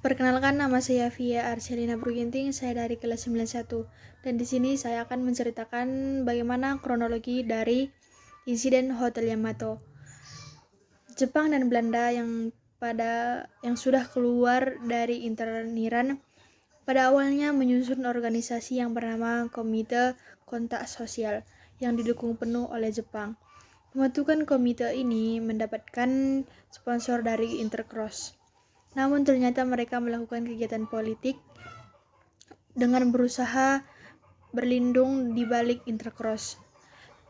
Perkenalkan, nama saya Via Arcelina Bruginting, saya dari kelas 91. Dan di sini saya akan menceritakan bagaimana kronologi dari insiden Hotel Yamato. Jepang dan Belanda yang sudah keluar dari interniran pada awalnya menyusun organisasi yang bernama Komite Kontak Sosial yang didukung penuh oleh Jepang. Pembentukan komite ini mendapatkan sponsor dari Intercross. Namun ternyata mereka melakukan kegiatan politik dengan berusaha berlindung di balik Intercross.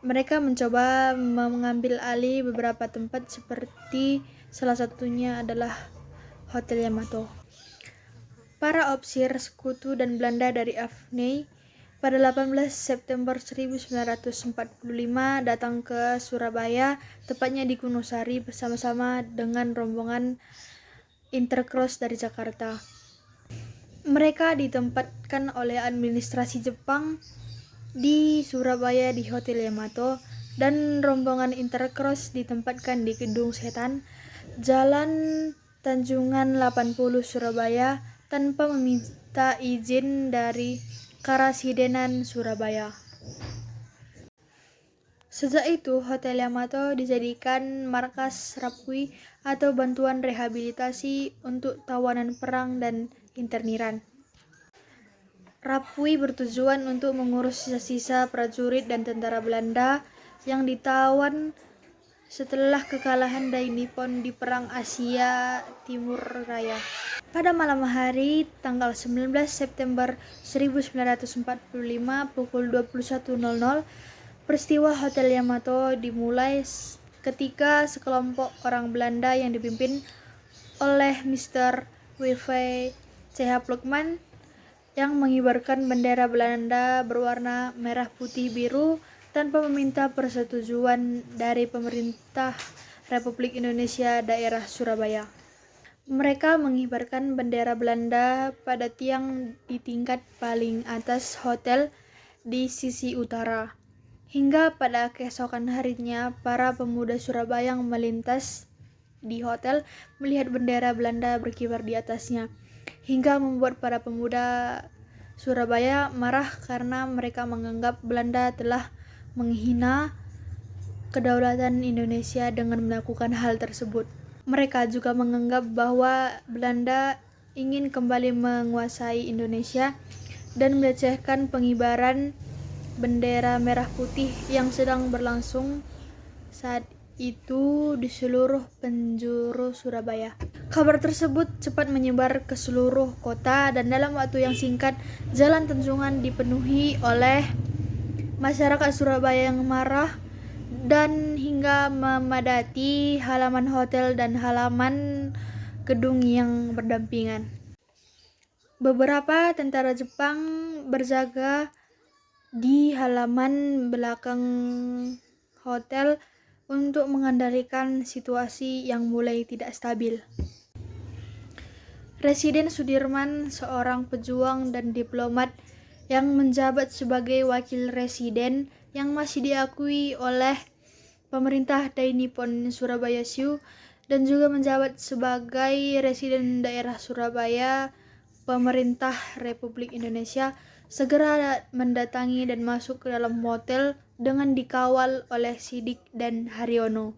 Mereka mencoba mengambil alih beberapa tempat seperti salah satunya adalah Hotel Yamato. Para opsir sekutu dan Belanda dari Afnei pada 18 September 1945 datang ke Surabaya, tepatnya di Kunosari bersama-sama dengan rombongan Intercross dari Jakarta. Mereka ditempatkan oleh administrasi Jepang di Surabaya di Hotel Yamato, dan rombongan Intercross ditempatkan di Gedung Setan, Jalan Tanjungan 80 Surabaya tanpa meminta izin dari Karasidenan Surabaya. Sejak itu, Hotel Yamato dijadikan markas Rapui atau bantuan rehabilitasi untuk tawanan perang dan interniran. Rapui bertujuan untuk mengurus sisa-sisa prajurit dan tentara Belanda yang ditawan setelah kekalahan Dai Nippon di Perang Asia Timur Raya. Pada malam hari tanggal 19 September 1945 pukul 21.00, peristiwa Hotel Yamato dimulai ketika sekelompok orang Belanda yang dipimpin oleh Mr. W.V. C.H. Plukman yang mengibarkan bendera Belanda berwarna merah putih biru tanpa meminta persetujuan dari pemerintah Republik Indonesia daerah Surabaya. Mereka mengibarkan bendera Belanda pada tiang di tingkat paling atas hotel di sisi utara. Hingga pada keesokan harinya, para pemuda Surabaya yang melintas di hotel melihat bendera Belanda berkibar di atasnya, hingga membuat para pemuda Surabaya marah karena mereka menganggap Belanda telah menghina kedaulatan Indonesia dengan melakukan hal tersebut. Mereka juga menganggap bahwa Belanda ingin kembali menguasai Indonesia dan melecehkan pengibaran bendera merah putih yang sedang berlangsung saat itu di seluruh penjuru Surabaya. Kabar tersebut cepat menyebar ke seluruh kota, dan dalam waktu yang singkat Jalan Tanjungan dipenuhi oleh masyarakat Surabaya yang marah dan hingga memadati halaman hotel dan halaman gedung yang berdampingan. Beberapa tentara Jepang berjaga di halaman belakang hotel untuk mengendalikan situasi yang mulai tidak stabil. Residen Sudirman, seorang pejuang dan diplomat yang menjabat sebagai wakil residen yang masih diakui oleh pemerintah Dai Nippon Surabaya Shu, dan juga menjabat sebagai residen daerah Surabaya pemerintah Republik Indonesia, segera mendatangi dan masuk ke dalam hotel dengan dikawal oleh Sidik dan Haryono.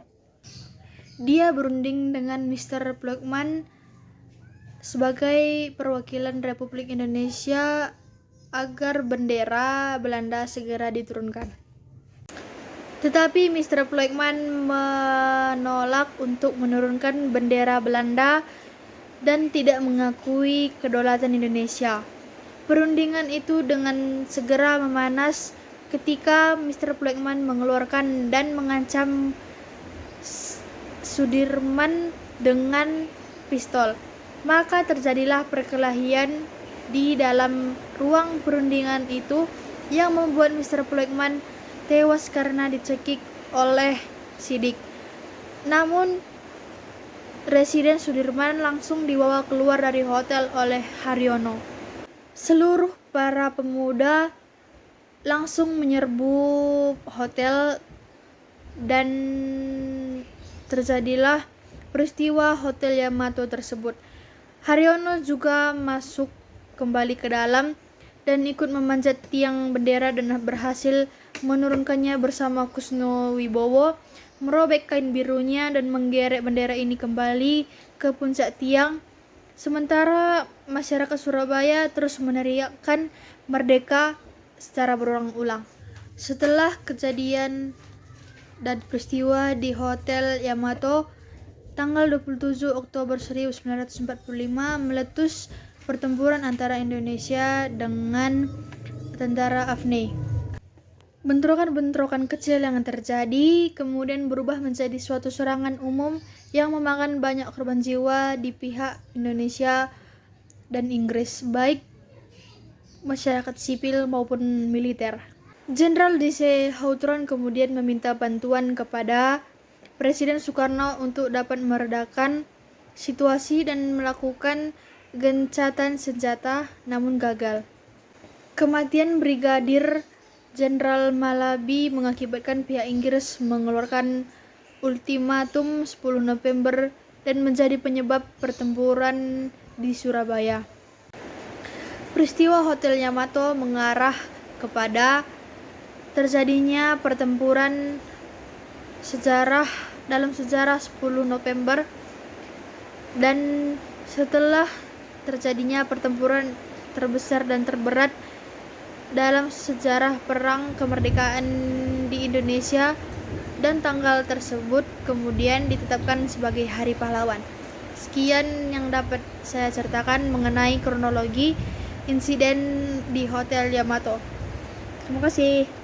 Dia berunding dengan Mr. Plukman sebagai perwakilan Republik Indonesia agar bendera Belanda segera diturunkan. Tetapi Mr. Plukman menolak untuk menurunkan bendera Belanda dan tidak mengakui kedaulatan Indonesia. Perundingan itu dengan segera memanas ketika Mr. Plukman mengeluarkan dan mengancam Sudirman dengan pistol. Maka terjadilah perkelahian di dalam ruang perundingan itu yang membuat Mr. Plukman tewas karena dicekik oleh Sidik. Namun Residen Sudirman langsung dibawa keluar dari hotel oleh Haryono. Seluruh para pemuda langsung menyerbu hotel dan terjadilah peristiwa Hotel Yamato tersebut. Haryono juga masuk kembali ke dalam dan ikut memanjat tiang bendera dan berhasil menurunkannya bersama Kusno Wibowo, merobek kain birunya dan menggerek bendera ini kembali ke puncak tiang. Sementara masyarakat Surabaya terus meneriakkan merdeka secara berulang-ulang. Setelah kejadian dan peristiwa di Hotel Yamato, tanggal 27 Oktober 1945 meletus pertempuran antara Indonesia dengan tentara AFNI. Bentrokan-bentrokan kecil yang terjadi kemudian berubah menjadi suatu serangan umum yang memakan banyak korban jiwa di pihak Indonesia dan Inggris, baik masyarakat sipil maupun militer. Jenderal D.C. Hawthorne kemudian meminta bantuan kepada Presiden Soekarno untuk dapat meredakan situasi dan melakukan gencatan senjata, namun gagal. Kematian Brigadir Jenderal Malabi mengakibatkan pihak Inggris mengeluarkan ultimatum 10 November dan menjadi penyebab pertempuran di Surabaya. Peristiwa Hotel Yamato mengarah kepada terjadinya pertempuran dalam sejarah 10 November, dan setelah terjadinya pertempuran terbesar dan terberat dalam sejarah perang kemerdekaan di Indonesia, dan tanggal tersebut kemudian ditetapkan sebagai Hari Pahlawan. Sekian yang dapat saya ceritakan mengenai kronologi insiden di Hotel Yamato. Terima kasih.